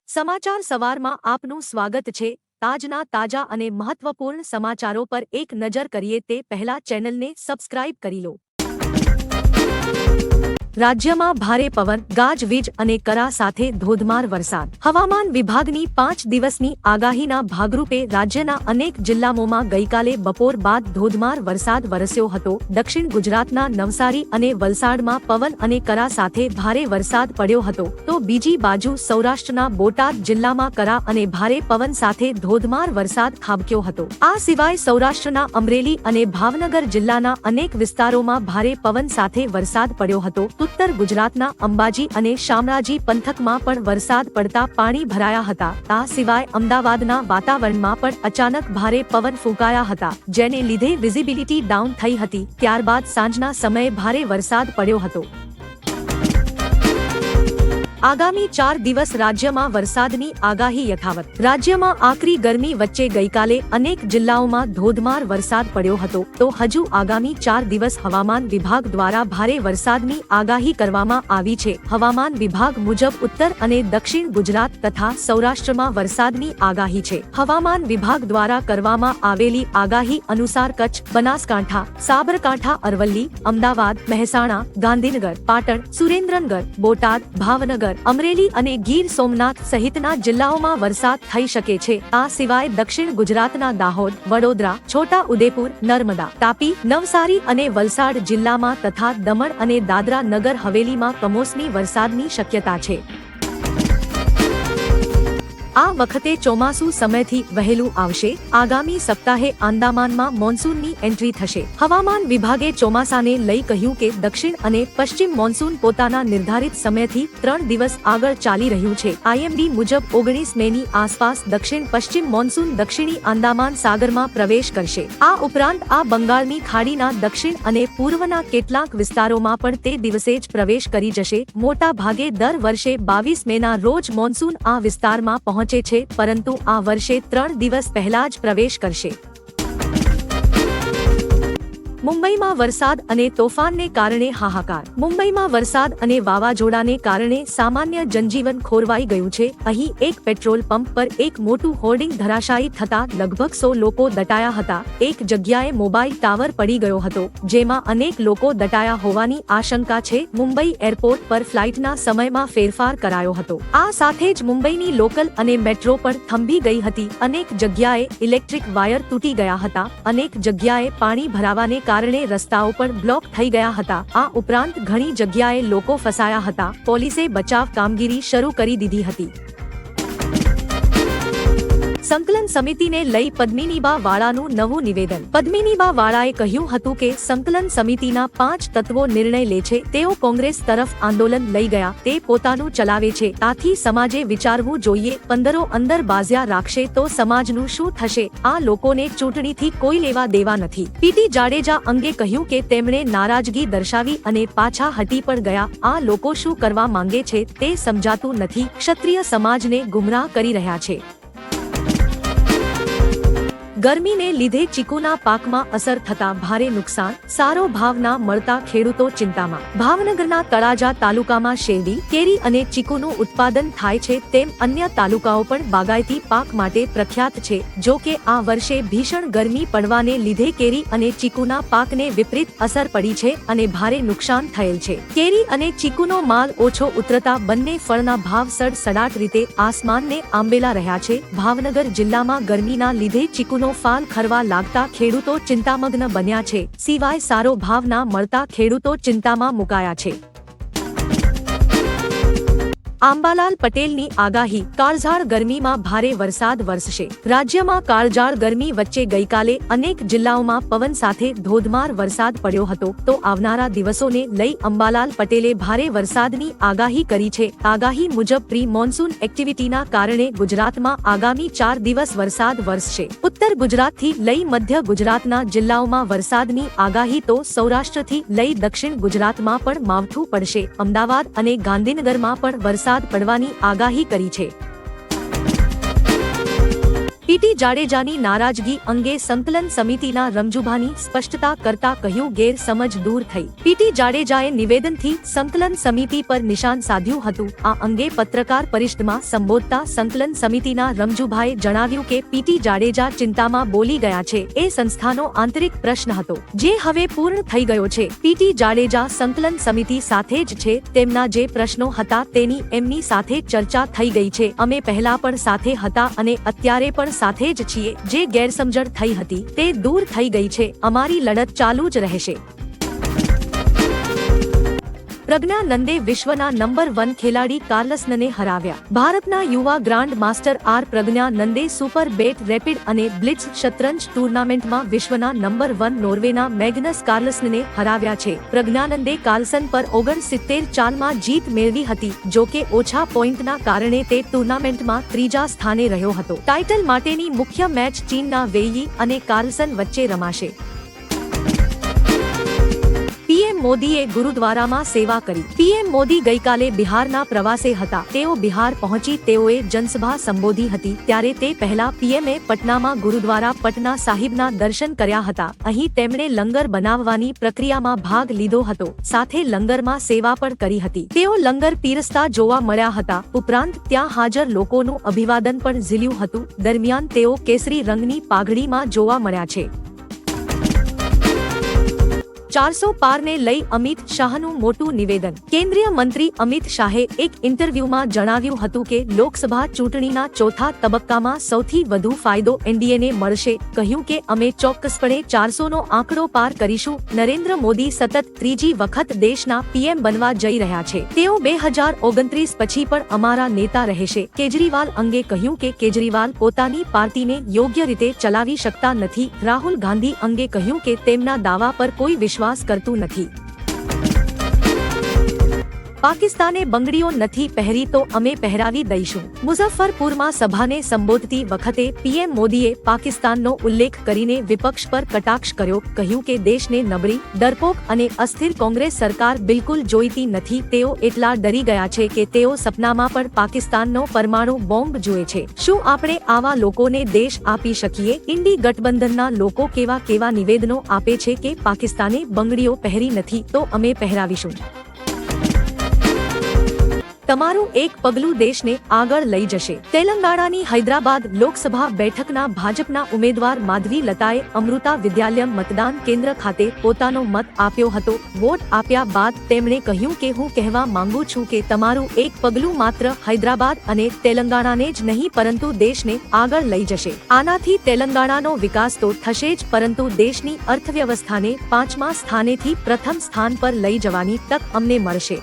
સમાચાર સવારમાં આપનું સ્વાગત છે। તાજના તાજા અને મહત્વપૂર્ણ સમાચારો પર એક નજર કરીએ તે પહેલા ચેનલને સબસ્ક્રાઇબ કરી લો। રાજ્યમાં ભારે પવન, ગાજવીજ અને કરા સાથે ધોધમાર વરસાદ। હવામાન વિભાગની 5 દિવસની આગાહીના ભાગરૂપે રાજ્યના અનેક જિલ્લાઓમાં ગઈકાલે બપોર બાદ ધોધમાર વરસાદ વરસ્યો હતો। દક્ષિણ ગુજરાતના નવસારી અને વલસાડમાં પવન અને કરા સાથે ભારે વરસાદ પડ્યો હતો, તો બીજી બાજુ સૌરાષ્ટ્રના બોટાદ જિલ્લામાં કરા અને ભારે પવન સાથે ધોધમાર વરસાદ ખાબક્યો હતો। આ સિવાય સૌરાષ્ટ્રના અમરેલી અને ભાવનગર જિલ્લાના અનેક વિસ્તારોમાં ભારે પવન સાથે વરસાદ પડ્યો હતો। ઉત્તર ગુજરાતના અંબાજી અને શામળાજી પંથકમાં પણ વરસાદ પડતા પાણી ભરાયા હતા। આ સિવાય અમદાવાદના વાતાવરણમાં પણ અચાનક ભારે પવન ફૂંકાયા હતા, જેને લીધે વિઝિબિલિટી ડાઉન થઈ હતી। ત્યારબાદ સાંજના સમયે ભારે વરસાદ પડ્યો હતો। આગામી 4 દિવસ રાજ્યમાં વરસાદની આગાહી યથાવત। રાજ્યમાં આકરી ગરમી વચ્ચે ગઈકાલે અનેક જિલ્લાઓમાં ધોધમાર વરસાદ પડ્યો હતો, તો હજુ આગામી 4 દિવસ હવામાન વિભાગ દ્વારા ભારે વરસાદની આગાહી કરવામાં આવી છે। હવામાન વિભાગ મુજબ ઉત્તર અને દક્ષિણ ગુજરાત તથા સૌરાષ્ટ્રમાં વરસાદની આગાહી છે। હવામાન વિભાગ દ્વારા કરવામાં આવેલી આગાહી અનુસાર કચ્છ, બનાસકાંઠા, સાબરકાંઠા, અરવલ્લી, અમદાવાદ, મહેસાણા, ગાંધીનગર, પાટણ, સુરેન્દ્રનગર, બોટાદ, ભાવનગર, અમરેલી અને ગીર સોમનાથ સહિતના જિલ્લાઓમાં વરસાદ થઈ શકે છે। આ સિવાય દક્ષિણ ગુજરાતના દાહોદ, વડોદરા, છોટા ઉદેપુર, નર્મદા, તાપી, નવસારી અને વલસાડ જિલ્લામાં તથા દમણ અને દાદરા નગર હવેલીમાં કમોસમી વરસાદની શક્યતા છે। આ વખતે ચોમાસું સમયથી વહેલું આવશે। આગામી સપ્તાહે આંદામાનમાં મોન્સૂનની એન્ટ્રી થશે। હવામાન વિભાગે ચોમાસાને લઈ કહ્યું કે દક્ષિણ અને પશ્ચિમ મોન્સૂન પોતાના નિર્ધારિત સમયથી 3 દિવસ આગળ ચાલી રહ્યું છે। આઈએમડી મુજબ 19 મેની આસપાસ દક્ષિણ પશ્ચિમ મોન્સૂન દક્ષિણી આંદામાન સાગરમાં પ્રવેશ કરશે। આ ઉપરાંત આ બંગાળની ખાડીના દક્ષિણ અને પૂર્વના કેટલાક વિસ્તારોમાં પણ તે દિવસે જ પ્રવેશ કરી જશે। મોટા ભાગે દર વર્ષે 22 મેના રોજ મોન્સૂન આ વિસ્તારમાં પહોંચે છે, પરંતુ આ વર્ષે 3 દિવસ પહેલા જ પ્રવેશ કરશે। મુંબઈમાં વરસાદ અને તોફાનને કારણે હાહાકાર। મુંબઈમાં વરસાદ અને વાવાઝોડાને કારણે સામાન્ય જનજીવન ખોરવાઈ ગયું છે। અહીં એક પેટ્રોલ પંપ પર એક મોટું હોર્ડિંગ ધરાશાયી થતા લગભગ 100 લોકો દટાયા હતા। એક જગ્યાએ મોબાઈલ ટાવર પડી ગયો હતો, જેમાં અનેક લોકો દટાયા હોવાની આશંકા છે। મુંબઈ એરપોર્ટ પર ફ્લાઇટના સમયમાં ફેરફાર કરાયો હતો। આ સાથે જ મુંબઈની લોકલ અને મેટ્રો પણ થંભી ગઈ હતી। અનેક જગ્યાએ ઇલેક્ટ્રિક વાયર તૂટી ગયા હતા। અનેક જગ્યાએ પાણી ભરાવાને કારણે રસ્તાઓ પણ બ્લોક થઈ ગયા હતા। આ ઉપરાંત ઘણી જગ્યાએ લોકો ફસાયા હતા। પોલીસે બચાવ કામગીરી શરૂ કરી દીધી હતી। સંકલન સમિતિને લઈ પદ્મિનીબા વાળાનું નવું નિવેદન। પદ્મિનીબા વાળાએ કહ્યું હતું કે સંકલન સમિતિના 5 તત્વો નિર્ણય લે છે, તેઓ કોંગ્રેસ તરફ આંદોલન લઈ ગયા, તે પોતાનું ચલાવે છે। આથી સમાજે વિચારવું જોઈએ। 15 અંદર બાઝિયા રાખશે તો સમાજનું શું થશે? આ લોકોને ચૂંટણીથી કોઈ લેવા દેવા નથી। પીટી જાડેજા અંગે કહ્યું કે તેમણે નારાજગી દર્શાવી અને પાછા હટી પણ ગયા। આ લોકો શું કરવા માંગે છે તે સમજાતું નથી। ક્ષત્રિય સમાજને ગુમરાહ કરી રહ્યા છે। ગરમીને લીધે ચીકુના પાકમાં અસર થતા ભારે નુકસાન, સારો ભાવ ના મળતા ખેડૂતો ચિંતામાં। ભાવનગરના તળાજા તાલુકામાં શેરડી, કેરી અને ચીકુનું ઉત્પાદન થાય છે, તેમ અન્ય તાલુકાઓ પણ બાગાયતી પાક માટે પ્રખ્યાત છે। જો કે આ વર્ષે ભીષણ ગરમી પડવાને લીધે કેરી અને ચીકુના પાકને વિપરીત અસર પડી છે અને ભારે નુકસાન થયેલ છે। કેરી અને ચીકુનો માલ ઓછો ઉતરતા બંને ફળના ભાવ સડસડાટ રીતે આસમાનને આંબેલા રહ્યા છે। ભાવનગર જિલ્લામાં ગરમીના લીધે ચીકુનો ફાલ ખરવા લાગતા ખેડૂતો ચિંતામગ્ન બન્યા છે। સિવાય સારો ભાવ ના મળતા ખેડૂતો ચિંતામાં મુકાયા છે। આંબાલાલ પટેલની આગાહી। કાળઝાળ ગરમીમાં ભારે વરસાદ વરસશે। રાજ્યમાં કાળઝાળ ગરમી વચ્ચે ગઈકાલે અનેક જિલ્લાઓમાં પવન સાથે ધોધમાર વરસાદ પડ્યો હતો, તો આવનારા દિવસોને લઈ અંબાલાલ પટેલે ભારે વરસાદની આગાહી કરી છે। આગાહી મુજબ પ્રી મોન્સૂન એક્ટિવિટીના કારણે ગુજરાતમાં આગામી 4 દિવસ વરસાદ વરસશે। ઉત્તર ગુજરાતથી લઈ મધ્ય ગુજરાતના જિલ્લાઓમાં વરસાદની આગાહી, તો સૌરાષ્ટ્રથી લઈ દક્ષિણ ગુજરાતમાં પણ માવઠું પડશે। અમદાવાદ અને ગાંધીનગરમાં પણ વરસાદ પડવાની આગાહી કરી છે। પીટી જાડેજાની નારાજગી અંગે સંકલન સમિતિના રમજુભાની સ્પષ્ટતા કરતા કહ્યું ગેરસમજ દૂર થઈ। પીટી જાડેજાએ નિવેદનથી સંકલન સમિતિ પર નિશાન સાધ્યું હતું। આ અંગે પત્રકાર પરિષદમાં સંબોધતા સંકલન સમિતિના રમજુભાએ જણાવ્યું કે પીટી જાડેજા ચિંતામાં બોલી ગયા છે એ સંસ્થાનો આંતરિક પ્રશ્ન હતો જે હવે પૂર્ણ થઈ ગયો છે। પીટી જાડેજા સંકલન સમિતિ સાથે જ છે, તેમના જે પ્રશ્નો હતા તેની એમની સાથે ચર્ચા થઈ ગઈ છે। અમે પહેલા પણ સાથે હતા અને અત્યારે પણ સાથે જ છીએ। જે ગેરસમજણ થઈ હતી તે દૂર થઈ ગઈ છે। અમારી લડત ચાલુ જ રહેશે। પ્રજ્ઞા નંદે વિશ્વના નંબર 1 ખેલાડી કાર્લસનને હરાવ્યા। ભારતના યુવા ગ્રાન્ડ માસ્ટર આર પ્રજ્ઞા નંદે સુપર બેટ રેપિડ અને બ્લિટ્ઝ શતરંજ ટુર્નામેન્ટમાં વિશ્વના નંબર 1 નોર્વેના મેગ્નસ કાર્લસનને હરાવ્યા છે। પ્રજ્ઞાનંદે કાર્લસન પર 69 ચાલમાં જીત મેળવી હતી, જો કે ઓછા પોઈન્ટના કારણે તે ટુર્નામેન્ટમાં ત્રીજા સ્થાને રહ્યો હતો। ટાઇટલ માટેની મુખ્ય મેચ ચીનના વેઇ અને કાર્લસન વચ્ચે રમાશે। પીએમ મોદીએ ગુરુદ્વારામાં સેવા કરી। પીએમ મોદી ગઈકાલે બિહારના પ્રવાસે હતા। તેઓ બિહાર પહોંચી તેઓએ જનસભા સંબોધી હતી। ત્યારે તે પહેલા પીએમએ પટનામાં ગુરુદ્વારા પટના સાહિબના દર્શન કર્યા હતા। અહીં તેમણે લંગર બનાવવાની પ્રક્રિયામાં ભાગ લીધો હતો, સાથે લંગરમાં સેવા પણ કરી હતી। તેઓ લંગર પીરસતા જોવા મળ્યા હતા। ઉપરાંત ત્યાં હાજર લોકોનું અભિવાદન પણ ઝીલ્યું હતું। દરમિયાન તેઓ કેસરી રંગની પાઘડીમાં જોવા મળ્યા છે। 400 પારને લઈ અમિત શાહનું મોટું નિવેદન। કેન્દ્રીય મંત્રી અમિત શાહે એક ઇન્ટરવ્યુમાં જણાવ્યું હતું કે લોકસભા ચૂંટણીના ચોથા તબક્કામાં સૌથી વધુ ફાયદો એનડીએને મળશે। કહ્યું કે અમે ચોક્કસપણે 400નો આંકડો પાર કરીશું। નરેન્દ્ર મોદી સતત ત્રીજી વખત દેશના પીએમ બનવા જઈ રહ્યા છે। તેઓ 2029 પછી પણ અમારા નેતા રહેશે। કેજરીવાલ અંગે કહ્યું કે કેજરીવાલ પોતાની પાર્ટીને યોગ્ય રીતે ચલાવી શકતા નથી। રાહુલ ગાંધી અંગે કહ્યું કે તેમના દાવા પર કોઈ વિશ્વાસ કરતું નથી। પાકિસ્તાને બંગડીઓ નથી પહેરી તો અમે પહેરાવી દઈશું। મુઝફ્ફરપુરમાં સભાને સંબોધતી વખતે પીએમ મોદીએ પાકિસ્તાનનો ઉલ્લેખ કરીને વિપક્ષ પર કટાક્ષ કર્યો। કહ્યું કે દેશને નબળી, ડરપોક અને અસ્થિર કોંગ્રેસ સરકાર બિલકુલ જોઈતી નથી। તેઓ એટલા ડરી ગયા છે કે તેઓ સપનામાં પણ પાકિસ્તાનનો પરમાણુ બોમ્બ જુએ છે। શું આપણે આવા લોકોને દેશ આપી શકીએ? ઇન્ડી ગઠબંધનના લોકો કેવા કેવા નિવેદનો આપે છે કે પાકિસ્તાને બંગડીઓ પહેરી નથી તો અમે પહેરાવીશું। તમારું એક પગલું દેશને આગળ લઈ જશે। તેલંગાણાની હૈદરાબાદ લોકસભા બેઠકના ભાજપના ઉમેદવાર માધવી લતાએ અમૃતા વિદ્યાલયમ મતદાન કેન્દ્ર ખાતે પોતાનો મત આપ્યો હતો। વોટ આપ્યા બાદ તેમણે કહ્યું કે હું કહેવા માંગુ છું કે તમારું એક પગલું માત્ર હૈદરાબાદ અને તેલંગાણાને જ નહીં પરંતુ દેશને આગળ લઈ જશે। આનાથી તેલંગાણાનો વિકાસ તો થશે જ, પરંતુ દેશની અર્થવ્યવસ્થાને 5મા સ્થાનેથી પ્રથમ સ્થાન પર લઈ જવાની તક અમને મળશે।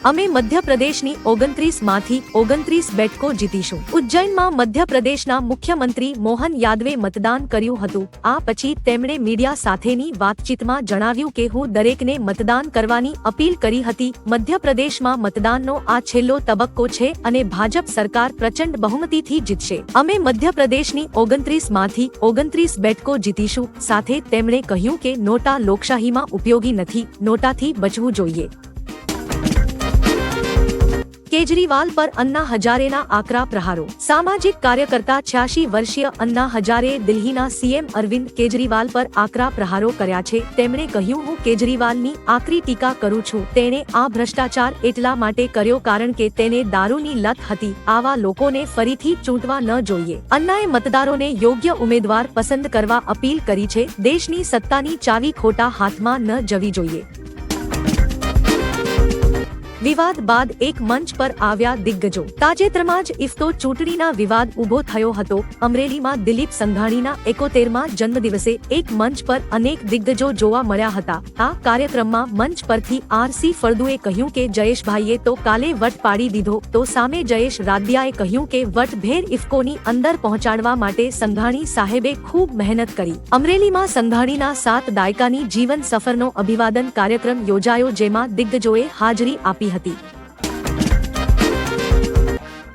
અમે મધ્યપ્રદેશની 29માંથી 29 બેઠકો જીતીશું। ઉજ્જૈનમાં મધ્યપ્રદેશના મુખ્યમંત્રી મોહન યાદવે મતદાન કર્યું હતું। આ પછી તેમણે મીડિયા સાથેની વાતચીતમાં જણાવ્યું કે હું દરેકને મતદાન કરવાની અપીલ કરી હતી। મધ્યપ્રદેશમાં મતદાનનો આ છેલ્લો તબક્કો છે અને ભાજપ સરકાર પ્રચંડ બહુમતીથી જીતશે। અમે મધ્યપ્રદેશની 29માંથી 29 બેઠકો જીતીશું। સાથે તેમણે કહ્યું કે નોટા લોકશાહીમાં ઉપયોગી નથી, નોટાથી બચવું જોઈએ। કેજરીવાલ પર અન્ના હજારેના આકરા પ્રહારો। સામાજિક કાર્યકર્તા 86 વર્ષીય અન્ના હજારેએ દિલ્હીના સીએમ અરવિંદ કેજરીવાલ પર આકરા પ્રહારો કર્યા છે। તેમણે કહ્યું હું કેજરીવાલની આકરી ટીકા કરું છું। તેણે આ ભ્રષ્ટાચાર એટલા માટે કર્યો કારણ કે તેને દારૂની લત હતી। આવા લોકોને ફરીથી ચૂંટવા ન જોઈએ। અન્નાએ મતદારોને યોગ્ય ઉમેદવાર પસંદ કરવા અપીલ કરી છે। દેશની સત્તાની ચાવી ખોટા હાથમાં ન જવી જોઈએ। વિવાદ બાદ એક મંચ પર આવ્યા દિગ્ગજો। તાજેતરમાં જ ઇફતો ચૂંટણીના વિવાદ ઉભો થયો હતો। અમરેલીમાં દિલીપ સંઘાણીના 71મા જન્મદિવસે એક મંચ પર અનેક દિગ્ગજો જોવા મળ્યા હતા। આ કાર્યક્રમમાં મંચ પરથી આરસી ફળદુએ કહ્યું કે જયેશભાઈએ તો કાલે વટ પાડી દીધો, તો સામે જયેશ રાદડિયાએ કહ્યું કે વટભેર ઇફકોની અંદર પહોંચાડવા માટે સંઘાણી સાહેબે ખૂબ મહેનત કરી। અમરેલીમાં સંઘાણીના 7 દાયકાની જીવન સફરનો અભિવાદન કાર્યક્રમ યોજાયો, જેમાં દિગ્ગજોએ હાજરી આપી હતી।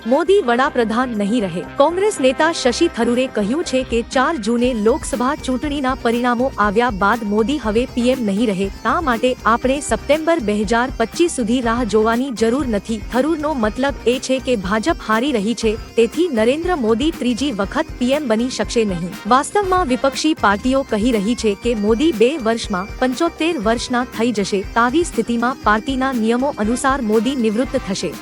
મોદી વડાપ્રધાન નહીં રહે। કોંગ્રેસ નેતા શશી થરૂરે કહ્યું છે કે 4 જૂને લોકસભા ચૂંટણીના પરિણામો આવ્યા બાદ મોદી હવે પીએમ નહીં રહે, આ માટે આપણે સપ્ટેમ્બર 2025 સુધી રાહ જોવાની જરૂર નથી। થરૂરનો મતલબ એ છે કે ભાજપ હારી રહી છે, તેથી નરેન્દ્ર મોદી ત્રીજી વખત પીએમ બની શકશે નહીં। વાસ્તવમાં વિપક્ષી પાર્ટીઓ કહી રહી છે કે મોદી 2 વર્ષમાં 75 વર્ષના થઈ જશે। આવી સ્થિતિમાં પાર્ટીના નિયમો અનુસાર મોદી નિવૃત્ત થશે।